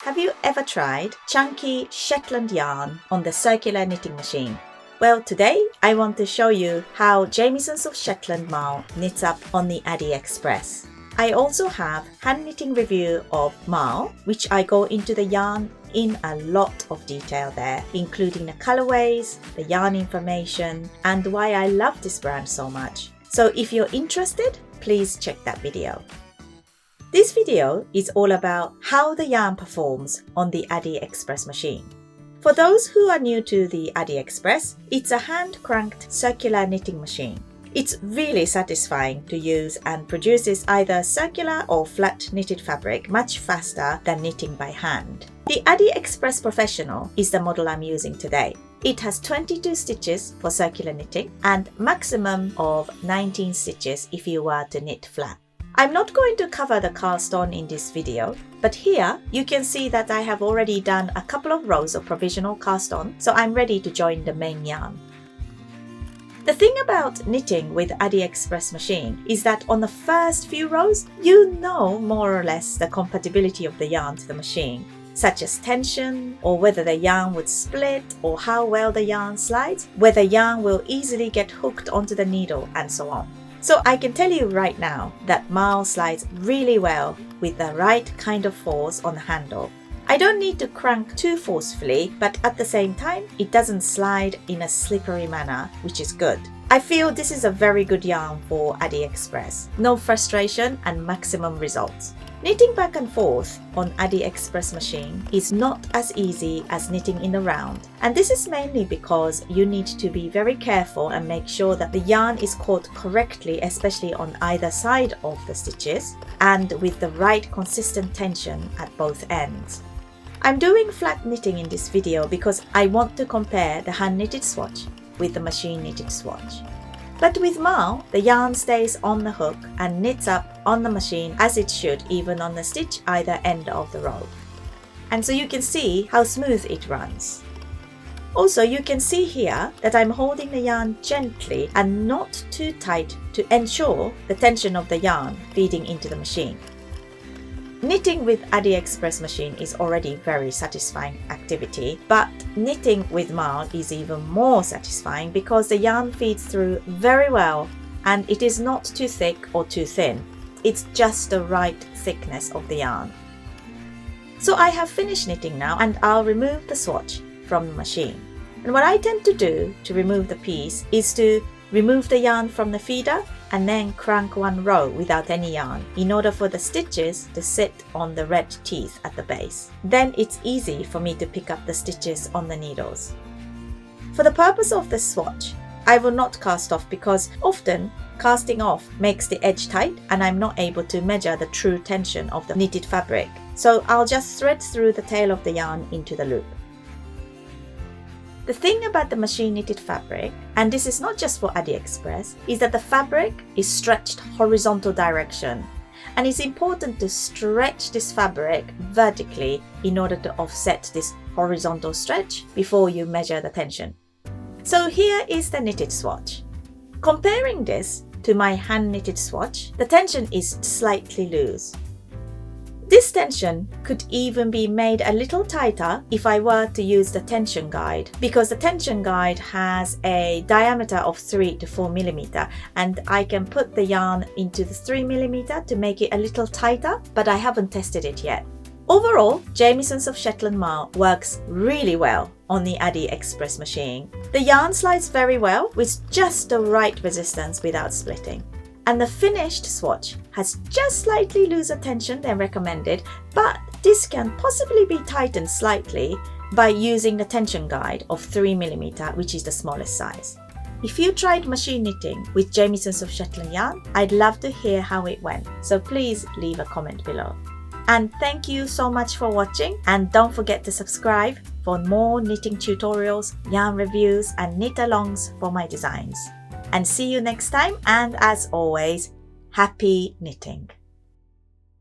Have you ever tried chunky Shetland yarn on the circular knitting machine? Well, today I want to show you how Jamieson's of Shetland Marl knits up on the Addi Express. I also have hand knitting review of Marl, which I go into the yarn in a lot of detail there, including the colorways, the yarn information, and why I love this brand so much. So if you're interested, please check that video. This video is all about how the yarn performs on the Addi Express machine. For those who are new to the Addi Express, it's a hand-cranked circular knitting machine. It's really satisfying to use and produces either circular or flat knitted fabric much faster than knitting by hand. The Addi Express Professional is the model I'm using today. It has 22 stitches for circular knitting and maximum of 19 stitches if you were to knit flat. I'm not going to cover the cast on in this video, but here you can see that I have already done a couple of rows of provisional cast on, so I'm ready to join the main yarn. The thing about knitting with Addi Express machine is that on the first few rows, you know more or less the compatibility of the yarn to the machine, such as tension, or whether the yarn would split, or how well the yarn slides, whether yarn will easily get hooked onto the needle, and so on. So I can tell you right now that Marl slides really well with the right kind of force on the handle. I don't need to crank too forcefully, but at the same time, it doesn't slide in a slippery manner, which is good. I feel this is a very good yarn for Addi Express. No frustration and maximum results. Knitting back and forth on Addi Express machine is not as easy as knitting in the round, and this is mainly because you need to be very careful and make sure that the yarn is caught correctly, especially on either side of the stitches, and with the right consistent tension at both ends. I'm doing flat knitting in this video because I want to compare the hand knitted swatch with the machine knitted swatch. But with Marl, the yarn stays on the hook and knits up on the machine as it should, even on the stitch either end of the row. And so you can see how smooth it runs. Also, you can see here that I'm holding the yarn gently and not too tight to ensure the tension of the yarn feeding into the machine. Knitting with Addi Express machine is already very satisfying activity, but knitting with Marl is even more satisfying because the yarn feeds through very well and it is not too thick or too thin. It's just the right thickness of the yarn. So I have finished knitting now and I'll remove the swatch from the machine. And what I tend to do to remove the piece is to remove the yarn from the feeder and then crank one row without any yarn in order for the stitches to sit on the red teeth at the base. Then it's easy for me to pick up the stitches on the needles. For the purpose of the swatch, I will not cast off because often casting off makes the edge tight and I'm not able to measure the true tension of the knitted fabric. So I'll just thread through the tail of the yarn into the loop. The thing about the machine knitted fabric, and this is not just for Addi Express, is that the fabric is stretched horizontal direction. And it's important to stretch this fabric vertically in order to offset this horizontal stretch before you measure the tension. So here is the knitted swatch. Comparing this to my hand knitted swatch, the tension is slightly loose. This tension could even be made a little tighter if I were to use the tension guide, because the tension guide has a diameter of 3 to 4 mm and I can put the yarn into the 3 mm to make it a little tighter, but I haven't tested it yet. Overall, Jamieson's of Shetland Marl works really well on the Addi Express machine. The yarn slides very well with just the right resistance without splitting. And the finished swatch has just slightly looser tension than recommended, but this can possibly be tightened slightly by using the tension guide of 3 mm, which is the smallest size. If you tried machine knitting with Jamieson's of Shetland yarn, I'd love to hear how it went, so please leave a comment below. And thank you so much for watching, and don't forget to subscribe for more knitting tutorials, yarn reviews and knit-alongs for my designs. And see you next time, and as always, happy knitting!